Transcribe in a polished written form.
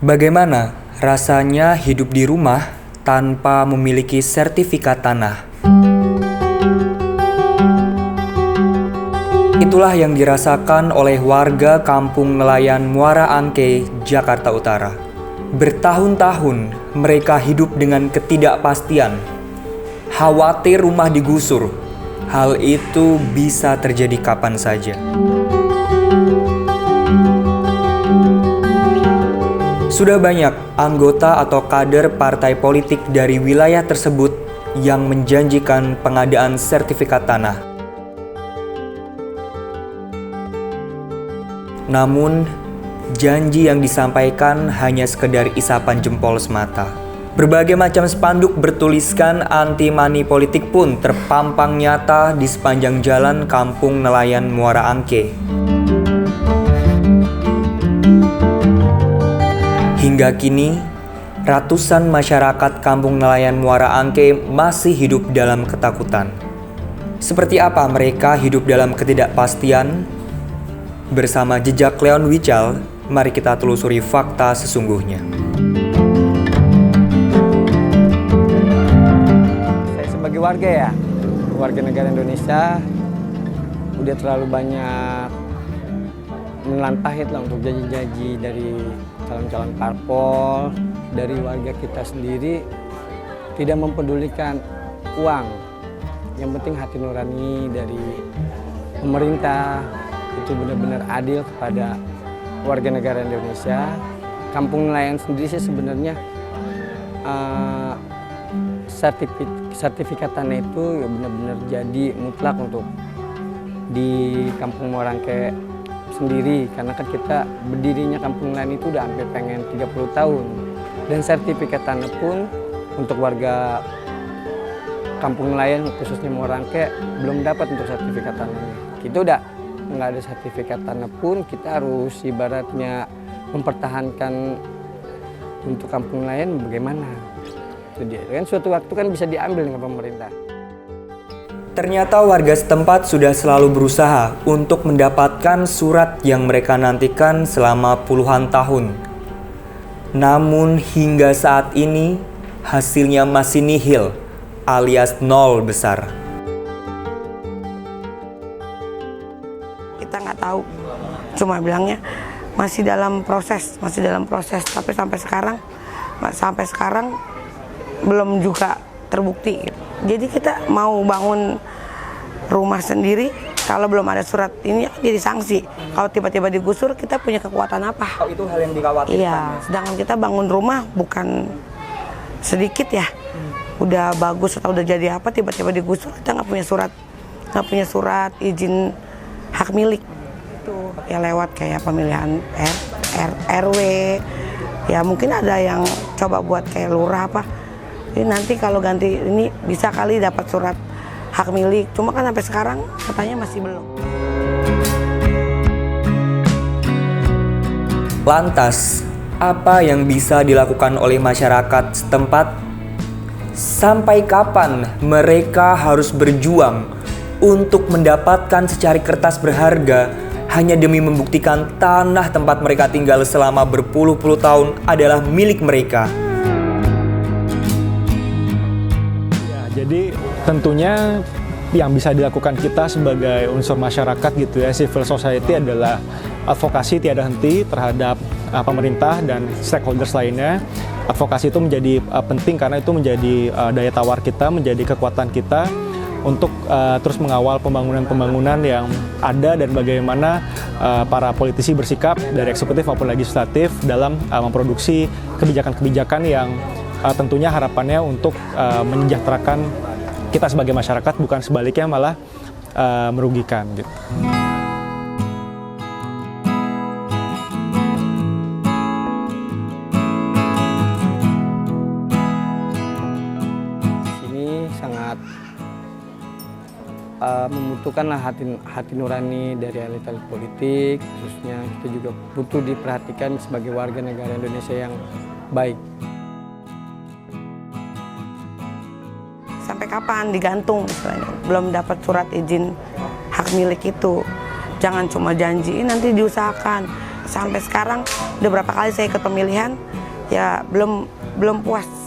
Bagaimana rasanya hidup di rumah tanpa memiliki sertifikat tanah? Itulah yang dirasakan oleh warga Kampung Nelayan Muara Angke, Jakarta Utara. Bertahun-tahun mereka hidup dengan ketidakpastian, khawatir rumah digusur. Hal itu bisa terjadi kapan saja. Sudah banyak anggota atau kader partai politik dari wilayah tersebut yang menjanjikan pengadaan sertifikat tanah. Namun, janji yang disampaikan hanya sekedar isapan jempol semata. Berbagai macam spanduk bertuliskan anti money politik pun terpampang nyata di sepanjang jalan Kampung Nelayan Muara Angke. Hingga kini, ratusan masyarakat Kampung Nelayan Muara Angke masih hidup dalam ketakutan. Seperti apa mereka hidup dalam ketidakpastian? Bersama Jejak Leon Wical, mari kita telusuri fakta sesungguhnya. Saya sebagai warga negara Indonesia, udah terlalu banyak melantahin lah untuk janji-janji dari calon-calon parpol, dari warga kita sendiri, tidak mempedulikan uang. Yang penting hati nurani dari pemerintah itu benar-benar adil kepada warga negara Indonesia. Kampung Nelayan sendiri sih sebenarnya sertifikat tanah itu ya benar-benar jadi mutlak untuk di Kampung Muara Angke sendiri, karena kan kita berdirinya Kampung Nelayan itu udah hampir pengen 30 tahun, dan sertifikat tanah pun untuk warga Kampung Nelayan khususnya Muara Angke belum dapat untuk sertifikat tanahnya. Kita udah nggak ada sertifikat tanah pun kita harus ibaratnya mempertahankan untuk Kampung Nelayan bagaimana. Itu dia kan, suatu waktu kan bisa diambil dengan pemerintah. Ternyata warga setempat sudah selalu berusaha untuk mendapatkan surat yang mereka nantikan selama puluhan tahun. Namun hingga saat ini hasilnya masih nihil alias nol besar. Kita nggak tahu, cuma bilangnya masih dalam proses. Tapi sampai sekarang belum juga terbukti. Jadi kita mau bangun rumah sendiri, kalau belum ada surat ini jadi sanksi. Kalau tiba-tiba digusur, kita punya kekuatan apa? Oh, itu hal yang dikhawatirkan. Iya, sedangkan kita bangun rumah bukan sedikit ya. Udah bagus atau udah jadi apa, tiba-tiba digusur, kita nggak punya surat izin hak milik. Itu ya lewat kayak pemilihan RW. Ya mungkin ada yang coba buat kayak lurah apa. Jadi nanti kalau ganti ini bisa kali dapat surat hak milik. Cuma kan sampai sekarang katanya masih belum. Lantas, apa yang bisa dilakukan oleh masyarakat setempat? Sampai kapan mereka harus berjuang untuk mendapatkan secari kertas berharga hanya demi membuktikan tanah tempat mereka tinggal selama berpuluh-puluh tahun adalah milik mereka? Jadi tentunya yang bisa dilakukan kita sebagai unsur masyarakat gitu ya, civil society adalah advokasi tiada henti terhadap pemerintah dan stakeholders lainnya. Advokasi itu menjadi penting karena itu menjadi daya tawar kita, menjadi kekuatan kita untuk terus mengawal pembangunan-pembangunan yang ada dan bagaimana para politisi bersikap dari eksekutif maupun legislatif dalam memproduksi kebijakan-kebijakan yang tentunya harapannya untuk menyejahterakan kita sebagai masyarakat, bukan sebaliknya malah merugikan gitu. Sini sangat membutuhkanlah hati nurani dari elit-elit politik, khususnya kita juga butuh diperhatikan sebagai warga negara Indonesia yang baik. Sampai kapan digantung istilahnya, belum dapat surat izin hak milik itu. Jangan cuma janjiin nanti diusahakan. sampai sekarang udah berapa kali saya ikut pemilihan ya belum puas